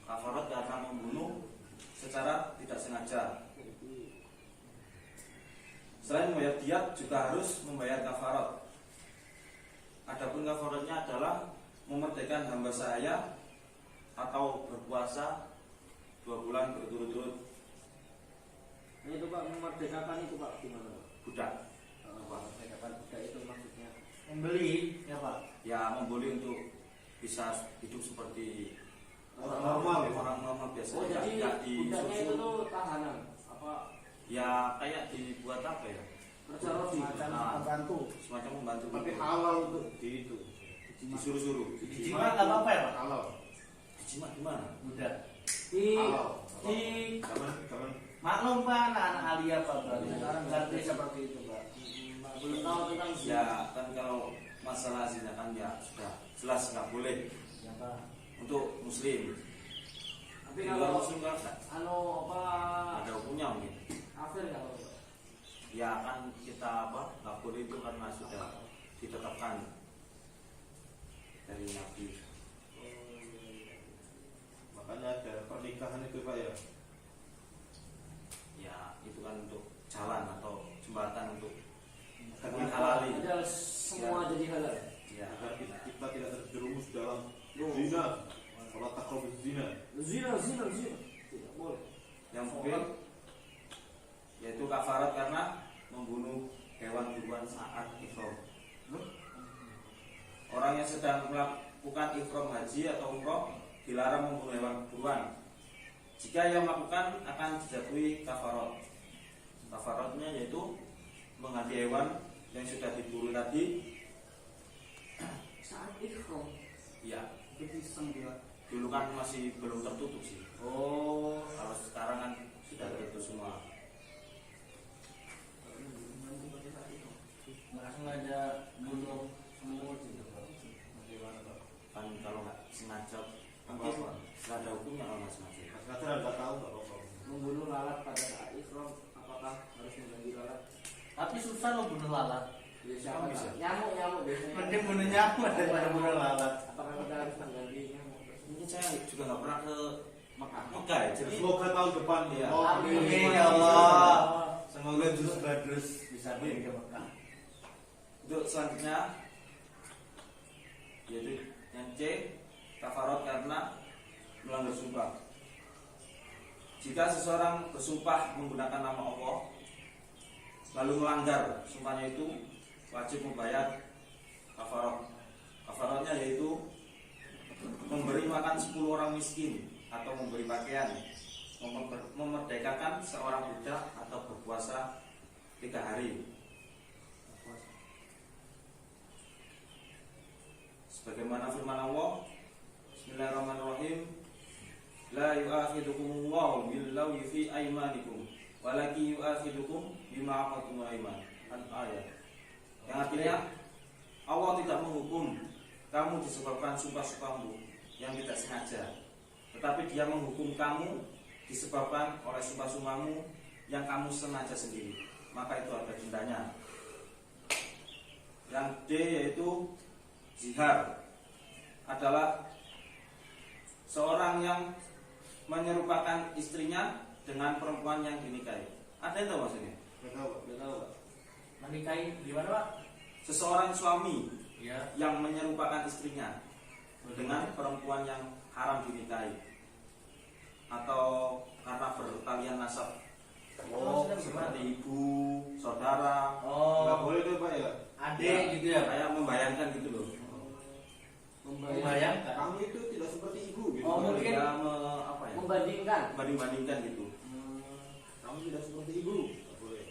[SPEAKER 1] Kafarat karena membunuh secara tidak sengaja. Selain membayar diat juga harus membayar kafarat. Adapun kafaratnya adalah memerdekakan hamba sahaya atau berpuasa 2 bulan berturut-turut.
[SPEAKER 4] Nah, itu Pak, memerdekakan itu Pak gimana Pak?
[SPEAKER 1] Budak.
[SPEAKER 4] Memerdekakan budak itu maksudnya.
[SPEAKER 3] Membeli ya Pak.
[SPEAKER 1] Ya memboleh untuk bisa hidup seperti
[SPEAKER 2] Orang normal.
[SPEAKER 1] orang normal biasa.
[SPEAKER 4] Oh jadi
[SPEAKER 1] Tidak
[SPEAKER 4] budaknya itu
[SPEAKER 1] disuruh.
[SPEAKER 4] tuh tahanan apa?
[SPEAKER 1] Ya kayak dibuat apa ya?
[SPEAKER 4] Kerja rodi.
[SPEAKER 3] Macam
[SPEAKER 1] Nah.
[SPEAKER 3] membantu.
[SPEAKER 1] Semacam membantu.
[SPEAKER 2] Tapi halal untuk di itu.
[SPEAKER 1] Disuruh-suruh.
[SPEAKER 3] Jimat nggak apa-apa ya Pak.
[SPEAKER 2] Halal.
[SPEAKER 1] Dijimat gimana?
[SPEAKER 3] Udah.
[SPEAKER 4] Di
[SPEAKER 2] Halal.
[SPEAKER 4] di
[SPEAKER 2] Jangan.
[SPEAKER 3] Maklum Pak anak-anak alia Pak. Sekarang ganti seperti itu Pak.
[SPEAKER 4] belum tahu tentang
[SPEAKER 1] Ya kan kalau masalah zina kan ya sudah jelas nggak boleh
[SPEAKER 3] Ya Pak.
[SPEAKER 1] untuk muslim.
[SPEAKER 4] Tapi
[SPEAKER 1] Di luar
[SPEAKER 4] kalau
[SPEAKER 1] muslim kan
[SPEAKER 4] anu apa
[SPEAKER 1] ada hukumnya mungkin.
[SPEAKER 4] kafir nggak Pak?
[SPEAKER 1] Ya kan kita apa nggak boleh itu karena sudah ditetapkan dari Nabi.
[SPEAKER 2] Makanya ada pernikahan itu Pak ya.
[SPEAKER 1] Ya itu kan
[SPEAKER 2] zina. Wala taqrabuz zina.
[SPEAKER 4] Zina. Tidak boleh.
[SPEAKER 1] Yang B yaitu kafarat karena membunuh hewan buruan saat ihram. Orang yang sedang melakukan ihram haji atau umroh dilarang membunuh hewan buruan. Jika ia melakukan akan dijatuhi kafarat. Kafaratnya yaitu mengganti hewan yang sudah diburu tadi.
[SPEAKER 4] Saat ikhram.
[SPEAKER 1] Ya,
[SPEAKER 3] Pisang juga.
[SPEAKER 1] dulu kan masih belum tertutup sih.
[SPEAKER 4] Oh,
[SPEAKER 1] Kalau sekarang kan sudah tertutup semua.
[SPEAKER 4] nggak sengaja bunuh semut gitu Pak.
[SPEAKER 2] Bagaimana Pak?
[SPEAKER 1] Kan kalau nggak sengaja,
[SPEAKER 2] Apa?
[SPEAKER 1] mungkin nggak ada hukumnya kalau nggak sengaja.
[SPEAKER 2] Mas Kacar ada tahu nggak apa?
[SPEAKER 4] Membunuh lalat pada saat ikhram, apakah harus mengganti lalat? Tapi susah loh bunuh lalat. Ya, siapa
[SPEAKER 1] Bisa.
[SPEAKER 4] tahu. Nyamuk biasanya.
[SPEAKER 3] Mending bunuh nyamuk daripada bunuh lalat.
[SPEAKER 4] Apakah kita harus mengganti nyamuk?
[SPEAKER 1] Mungkin saya juga nggak pernah ke Mekah ya, jadi
[SPEAKER 2] Semoga tahun depan
[SPEAKER 1] Iya.
[SPEAKER 2] Oh,
[SPEAKER 3] Amin ya Allah. Semoga terus bagus bisa pergi ke Mekah.
[SPEAKER 1] untuk selanjutnya yaitu yang C, kafarat karena melanggar sumpah. Jika seseorang bersumpah menggunakan nama Allah lalu melanggar sumpahnya itu, wajib membayar kafarat. Kafaratnya yaitu memberi makan 10 orang miskin atau memberi pakaian, memerdekakan seorang budak atau berpuasa 3 hari. Sebagaimana firman Allah, Bismillahirrahmanirrahim, la yu'akhidukumullahu billaghwi fi aymanikum walakin yu'akhidukum bima aqadtumul ayman. Ayat yang artinya Allah tidak menghukum kamu disebabkan sumpah-sumpahmu yang tidak sengaja, tetapi Dia menghukum kamu disebabkan oleh sumpah-sumpahmu yang kamu sengaja sendiri, maka itu ada dendanya. Yang D yaitu zihar, adalah seorang yang menyerupakan istrinya dengan perempuan yang dinikahi. Ada yang tahu maksudnya?
[SPEAKER 2] Nggak tahu Pak.
[SPEAKER 4] Nggak tahu Pak. Menikahi gimana Pak?
[SPEAKER 1] Seseorang suami
[SPEAKER 4] Ya.
[SPEAKER 1] yang menyerupakan istrinya dengan perempuan yang haram dinikahi, atau karena bertalian nasab.
[SPEAKER 4] Oh,
[SPEAKER 1] Seperti ibu, saudara,
[SPEAKER 2] Nggak
[SPEAKER 4] Oh,
[SPEAKER 2] boleh tuh Pak ya.
[SPEAKER 4] adik gitu ya Pak.
[SPEAKER 1] kayak membayangkan gitu loh.
[SPEAKER 4] Membayangkan.
[SPEAKER 2] Kamu itu tidak seperti ibu gitu.
[SPEAKER 4] Oh, mungkin
[SPEAKER 1] Dia apa ya?
[SPEAKER 4] membandingkan.
[SPEAKER 1] Banding-bandingkan gitu.
[SPEAKER 2] Kamu tidak seperti ibu. Nggak boleh.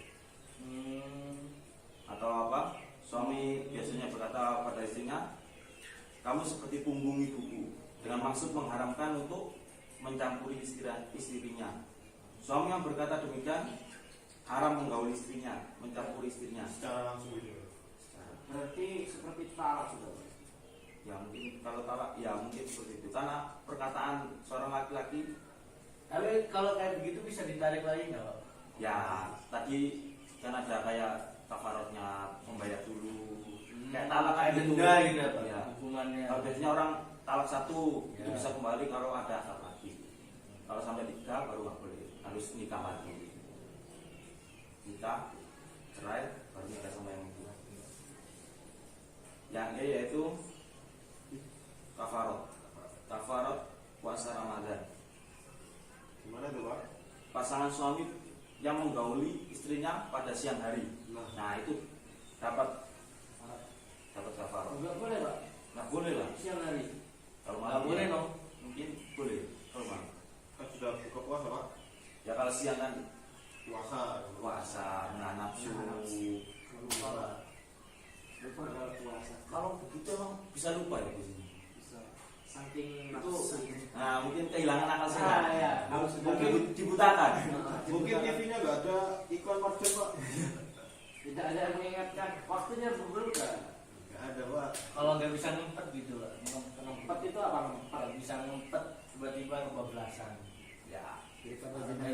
[SPEAKER 1] Atau apa? Suami biasanya berkata pada istrinya, kamu seperti punggung ibuku, dengan maksud mengharamkan untuk mencampuri istrinya. Suami yang berkata demikian haram menggauli istrinya, mencampuri istrinya.
[SPEAKER 2] Secara langsung gitu.
[SPEAKER 3] Berarti seperti talak sudah.
[SPEAKER 1] Ya mungkin kalau talak, ya mungkin seperti itu. Karena perkataan seorang laki-laki,
[SPEAKER 4] Tapi kalau kayak begitu bisa ditarik lagi nggak Pak?
[SPEAKER 1] ya tadi kan ada kayak kafaratnya membayar dulu. Kayak talak
[SPEAKER 4] kayak
[SPEAKER 1] gitu.
[SPEAKER 4] denda gitu ya Pak.
[SPEAKER 1] Ya.
[SPEAKER 4] Hukumannya.
[SPEAKER 1] Kalau biasanya orang talak 1 itu
[SPEAKER 4] Ya.
[SPEAKER 1] bisa kembali kalau ada akad lagi. Kalau sampai 3 baru nggak boleh, harus nikah lagi. Nikah, cerai, baru nikah sama yang itu. Yang E yaitu kafarat. Kafarat puasa Ramadan.
[SPEAKER 2] Gimana tuh Pak?
[SPEAKER 1] Pasangan suami yang menggauli istrinya pada siang hari. Nah itu dapat kafarat.
[SPEAKER 4] Nggak boleh Pak.
[SPEAKER 1] Nggak boleh lah.
[SPEAKER 4] Siang hari.
[SPEAKER 1] Kalau
[SPEAKER 4] Nggak
[SPEAKER 1] malam
[SPEAKER 4] boleh
[SPEAKER 1] ya,
[SPEAKER 4] dong.
[SPEAKER 1] mungkin boleh. Kalau malam.
[SPEAKER 2] Kan sudah buka puasa Pak.
[SPEAKER 1] Ya kalau siang kan
[SPEAKER 2] Puasa.
[SPEAKER 1] puasa, menahan nafsu.
[SPEAKER 3] Lupa Pak. Lupa kalau puasa.
[SPEAKER 1] Kalau begitu emang bisa lupa ya di sini.
[SPEAKER 3] Bisa. Saking
[SPEAKER 1] Itu,
[SPEAKER 3] nafsu.
[SPEAKER 1] nah mungkin kehilangan akal
[SPEAKER 4] Ah,
[SPEAKER 1] sehat.
[SPEAKER 4] ya.
[SPEAKER 1] Mungkin dibutakan.
[SPEAKER 2] Mungkin TV-nya nggak ada iklan marjan Pak.
[SPEAKER 4] Tidak ada yang mengingatkan. Waktunya berubah.
[SPEAKER 2] Nggak ada Pak.
[SPEAKER 4] Kalau nggak bisa ngumpet gitu lah. Ngumpet itu apa ngumpet? Kalau bisa ngumpet tiba-tiba kebablasan.
[SPEAKER 1] Ya,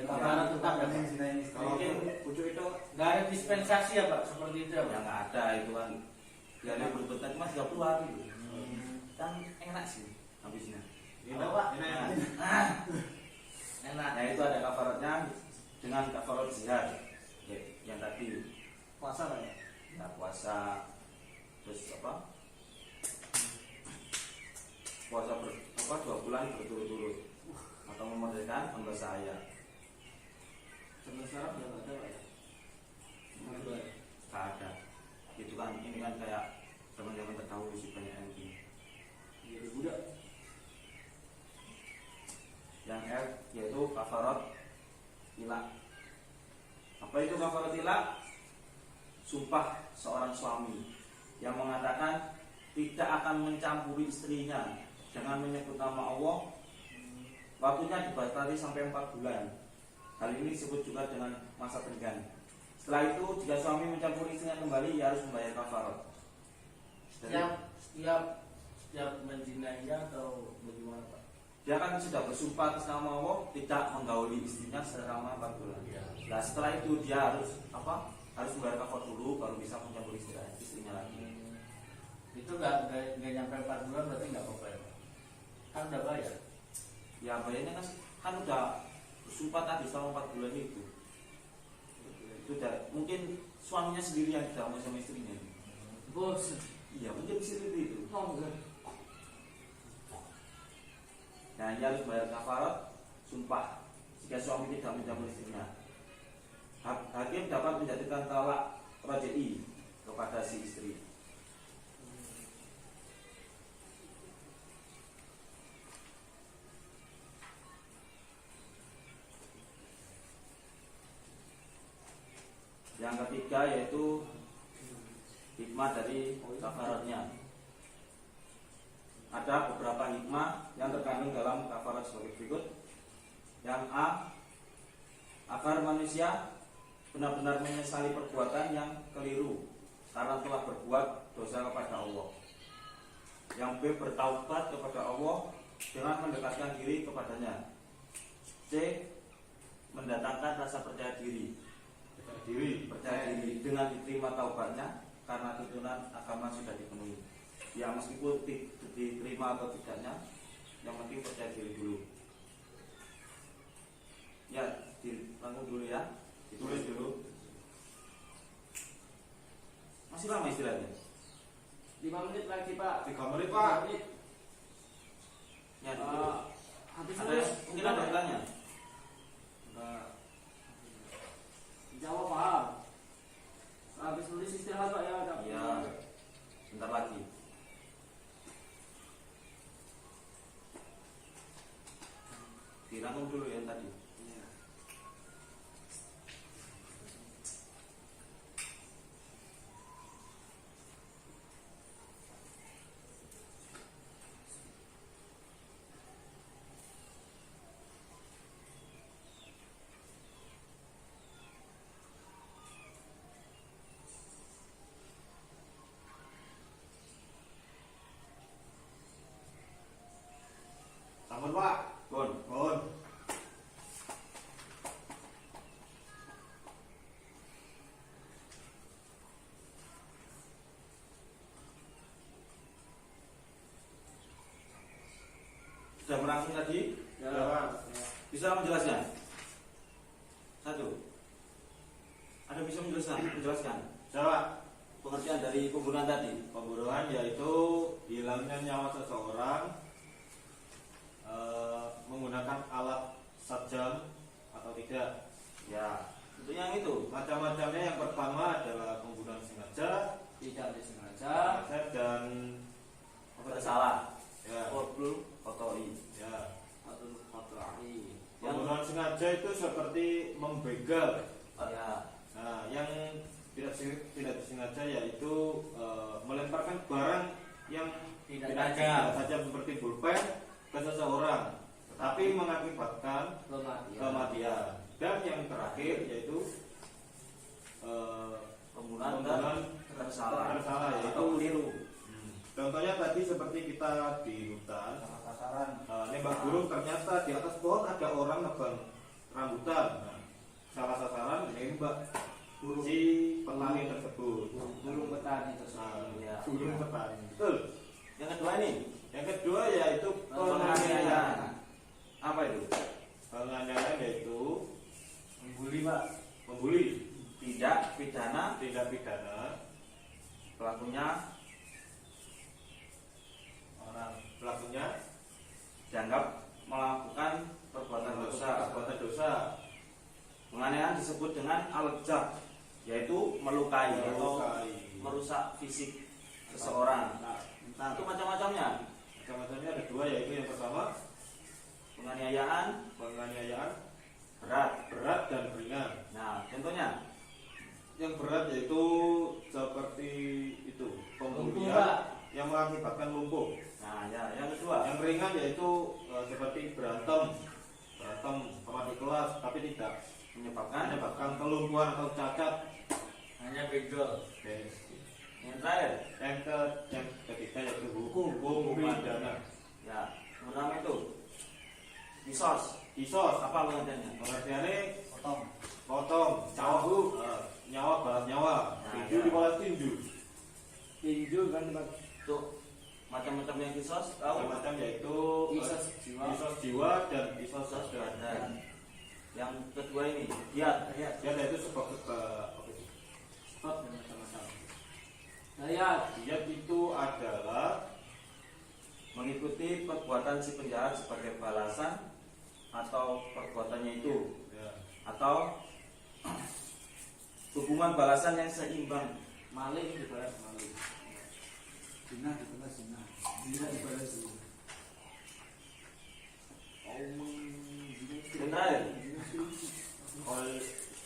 [SPEAKER 4] Kafarat tetap ya Pak.
[SPEAKER 2] Kalau
[SPEAKER 1] Mungkin
[SPEAKER 2] pucuk itu
[SPEAKER 4] Nggak ada dispensasi ya Pak seperti itu ya Pak.
[SPEAKER 1] yang nggak ada itu kan. Ya libur bentar cuma 30 hari gitu. Kan enak sih habisnya.
[SPEAKER 4] Ada, Pak.
[SPEAKER 2] Enak.
[SPEAKER 4] Enak.
[SPEAKER 1] Nah itu ada kafaratnya dengan kafarat zihar. Ya, yang tadi
[SPEAKER 3] Puasa Pak ya.
[SPEAKER 1] ya, puasa, terus apa? Puasa 2 bulan berturut-turut atau memerdekakan hamba sahaya.
[SPEAKER 4] Sebelum sekarang udah nggak ada pak ya?
[SPEAKER 1] Gak ada. Itu kan ini kan kayak zaman-zaman terdahulu sih banyak yang gini.
[SPEAKER 4] Jadi budak.
[SPEAKER 1] Yang F yaitu kafarat ilak. Apa itu kafarat ilak? Sumpah seorang suami yang mengatakan tidak akan mencampuri istrinya dengan menyebut nama Allah. Waktunya dibatasi sampai 4 bulan. Hal ini disebut juga dengan masa tenggang. Setelah itu jika suami mencampuri istrinya kembali, ia harus membayar kafarat.
[SPEAKER 4] Setiap menzinainya atau bagaimana pak?
[SPEAKER 1] Dia kan sudah bersumpah atas nama Allah tidak menggauli istrinya selama 4 bulan. Nah setelah itu dia harus apa? Harus membayar kafarat dulu baru bisa mencampuri istrinya lagi.
[SPEAKER 4] Itu nggak nyampe 4 bulan berarti nggak apa-apa ya pak? Kan udah bayar.
[SPEAKER 1] Ya bayarnya kan udah bersumpah tadi selama 4 bulan itu. Sudah mungkin suaminya sendiri yang tidak mau sama istrinya.
[SPEAKER 4] Bos.
[SPEAKER 1] Iya mungkin seperti itu.
[SPEAKER 4] Oh enggak.
[SPEAKER 1] Nah ia harus bayar kafarat sumpah jika suami tidak mencampuri istrinya. Hakim dapat menjatuhkan talak raj'i kepada si istri. Yang ketiga yaitu hikmah dari kafaratnya. Ada beberapa hikmah yang terkandung dalam kafarat sebagai berikut. Yang A, agar manusia benar-benar menyesali perbuatan yang keliru karena telah berbuat dosa kepada Allah. Yang B, bertaubat kepada Allah dengan mendekatkan diri kepadanya. C, mendatangkan rasa percaya diri dengan diterima taubatnya karena tuntunan agama sudah dipenuhi. Ya meskipun diterima atau tidaknya, yang penting percaya diri dulu. Ya dirangkum dulu ya, ditulis dulu. Masih lama istilahnya?
[SPEAKER 4] 5 menit lagi pak.
[SPEAKER 2] 3 menit pak.
[SPEAKER 4] 3 menit.
[SPEAKER 1] Ya ditulis.
[SPEAKER 4] Habis
[SPEAKER 1] Ada
[SPEAKER 4] nulis.
[SPEAKER 1] mungkin ada yang tanya?
[SPEAKER 4] Enggak. Jawab paham. Habis nulis istirahat pak ya.
[SPEAKER 1] Iya. Bentar lagi. Dirangkum dulu yang tadi.
[SPEAKER 2] Sampun pak.
[SPEAKER 1] Bon.
[SPEAKER 2] Pun.
[SPEAKER 1] Sudah merangkum tadi?
[SPEAKER 4] Ya.
[SPEAKER 1] Bisa menjelaskan? Satu. Ada bisa menjelaskan
[SPEAKER 2] Jawab.
[SPEAKER 1] pengertian dari pembunuhan tadi?
[SPEAKER 2] Pembunuhan yaitu hilangnya nyawa seseorang menggunakan alat sajam atau tidak.
[SPEAKER 1] Ya, itu yang itu.
[SPEAKER 2] Macam-macamnya yang pertama adalah pembunuhan sengaja,
[SPEAKER 4] Tidak disengaja.
[SPEAKER 2] dan
[SPEAKER 1] Apa salah?
[SPEAKER 2] ya,
[SPEAKER 1] Qatlul khata'i.
[SPEAKER 2] ya.
[SPEAKER 4] Atau kotori.
[SPEAKER 2] Pembunuhan sengaja itu seperti membegal.
[SPEAKER 1] Ya,
[SPEAKER 2] Nah, yang tidak disengaja yaitu melemparkan barang yang
[SPEAKER 4] Tidak
[SPEAKER 2] tidak
[SPEAKER 4] tajam.
[SPEAKER 2] tajam seperti pulpen ke seseorang, tetapi mengakibatkan
[SPEAKER 4] Kematian.
[SPEAKER 2] kematian. Dan yang terakhir yaitu
[SPEAKER 1] pembunuhan
[SPEAKER 2] tersalah yaitu
[SPEAKER 1] atau keliru.
[SPEAKER 2] Contohnya tadi seperti kita di hutan,
[SPEAKER 3] sasaran.
[SPEAKER 2] nembak burung, ternyata di atas pohon ada orang nebang rambutan. Nah, salah sasaran nembak si petani tersebut.
[SPEAKER 4] Burung petani tersebut.
[SPEAKER 1] Ya.
[SPEAKER 2] Burung petani. Betul.
[SPEAKER 1] Yang kedua ini
[SPEAKER 2] Yang kedua yaitu penganiayaan.
[SPEAKER 1] penganiayaan. Apa itu?
[SPEAKER 2] Penganiayaan yaitu
[SPEAKER 4] Membuli pak.
[SPEAKER 2] membuli,
[SPEAKER 1] Tidak pidana
[SPEAKER 2] tindak pidana
[SPEAKER 1] pelakunya
[SPEAKER 2] pelakunya
[SPEAKER 1] dianggap melakukan perbuatan dosa.
[SPEAKER 2] Perbuatan dosa.
[SPEAKER 1] Penganiayaan disebut dengan al-jab, yaitu melukai atau
[SPEAKER 2] Melukai.
[SPEAKER 1] merusak fisik seseorang. Itu macam-macamnya.
[SPEAKER 2] Macam-macamnya ada dua, yaitu yang pertama
[SPEAKER 1] Penganiayaan
[SPEAKER 2] penganiayaan
[SPEAKER 1] berat.
[SPEAKER 2] dan ringan.
[SPEAKER 1] Nah, contohnya
[SPEAKER 2] Yang berat yaitu seperti itu
[SPEAKER 4] Lumpuh,
[SPEAKER 2] pembunuhan
[SPEAKER 4] Pak.
[SPEAKER 2] yang mengakibatkan lumpuh.
[SPEAKER 1] nah ya, yang kedua
[SPEAKER 2] Yang ringan yaitu seperti berantem sama di kelas tapi tidak menyebabkan kelumpuhan atau cacat.
[SPEAKER 4] Hanya benjol.
[SPEAKER 1] yang terakhir
[SPEAKER 2] Yang ketiga yaitu hukum pidana.
[SPEAKER 1] ya, yang pertama itu kisos.
[SPEAKER 2] Kisos
[SPEAKER 1] Apa pengertiannya?
[SPEAKER 2] pengertiannya
[SPEAKER 3] potong
[SPEAKER 2] potong nyawa balas nyawa,
[SPEAKER 1] Nah,
[SPEAKER 2] tinju
[SPEAKER 1] ya.
[SPEAKER 2] dibalas tinju.
[SPEAKER 4] Tinju kan Pak.
[SPEAKER 1] Untuk macam-macamnya kisos tahu?
[SPEAKER 2] Macam yaitu
[SPEAKER 4] Kisos jiwa.
[SPEAKER 2] kisos jiwa dan kisos
[SPEAKER 1] Dan
[SPEAKER 2] dan
[SPEAKER 1] yang kedua ini diat.
[SPEAKER 2] dia yaitu sebab
[SPEAKER 4] Stop dan macam-macam. Saya
[SPEAKER 2] dia itu adalah
[SPEAKER 1] Mengikuti perbuatan si penjahat sebagai balasan atau perbuatannya itu,
[SPEAKER 2] ya,
[SPEAKER 1] atau hubungan balasan yang seimbang.
[SPEAKER 4] maling dibalas maling.
[SPEAKER 3] zina dibalas zina dibalas zina
[SPEAKER 1] Yang terakhir,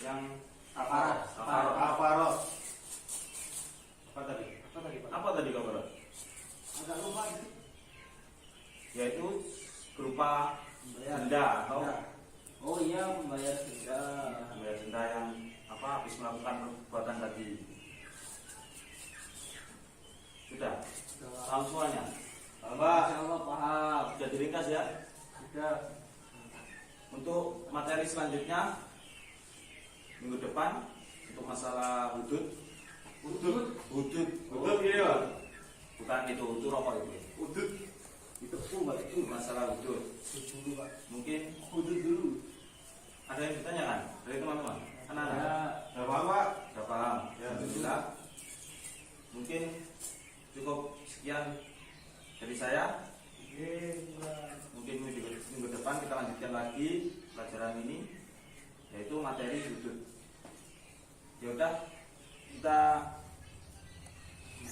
[SPEAKER 1] yang
[SPEAKER 4] Aparat.
[SPEAKER 2] aparat. Apa tadi?
[SPEAKER 1] apa tadi kabar?
[SPEAKER 3] agak lupa itu
[SPEAKER 1] Yaitu berupa
[SPEAKER 3] bayar
[SPEAKER 1] denda atau
[SPEAKER 4] Oh iya, membayar denda.
[SPEAKER 1] membayar denda yang habis melakukan perbuatan tadi. Sudah paham semuanya?
[SPEAKER 2] Apa?
[SPEAKER 4] Insya Allah paham.
[SPEAKER 1] Sudah diringkas ya?
[SPEAKER 4] Sudah.
[SPEAKER 1] Untuk materi selanjutnya minggu depan untuk masalah hudud.
[SPEAKER 2] Udut.
[SPEAKER 1] Hudud
[SPEAKER 2] Gini Pak.
[SPEAKER 1] bukan itu rokok itu.
[SPEAKER 2] Udut.
[SPEAKER 1] Itu masalah hudud.
[SPEAKER 3] dulu Pak
[SPEAKER 1] Mungkin
[SPEAKER 3] hudud dulu
[SPEAKER 1] ada yang ditanyakan dari teman-teman. Anak-anak
[SPEAKER 4] Ya,
[SPEAKER 2] Udah paham Pak?
[SPEAKER 1] sudah paham?
[SPEAKER 2] Ya.
[SPEAKER 1] Alhamdulillah. Mungkin cukup sekian dari saya. Mungkin minggu depan kita lanjutkan lagi pelajaran ini, yaitu materi hudud. Ya udah, kita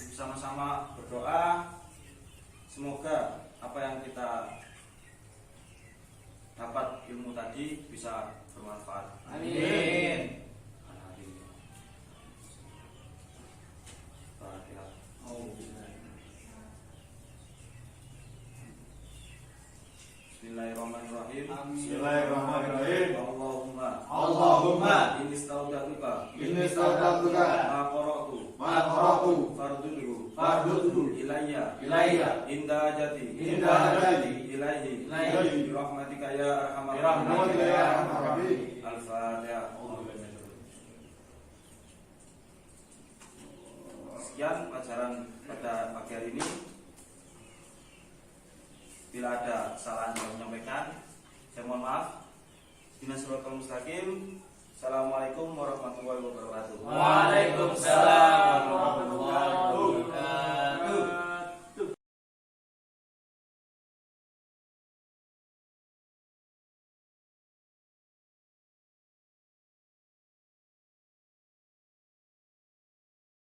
[SPEAKER 1] sama-sama berdoa semoga apa yang kita dapat ilmu tadi bisa bermanfaat.
[SPEAKER 4] Amin.
[SPEAKER 1] Fatihah. Bismillahirrahmanirrahim.
[SPEAKER 2] Bismillahirrahmanirrahim.
[SPEAKER 1] Allahumma inni staudatuka ma qara'tu farduhu ilayya inda hajati ilaihi bi rahmatika ya arhamar rahimin. Al-Fatihah. Sekian pelajaran pada pagi hari ini. Bila ada kesalahan yang menyampaikan, saya mohon maaf. Dinas Suratul Mustaqim. Assalamualaikum warahmatullahi wabarakatuh.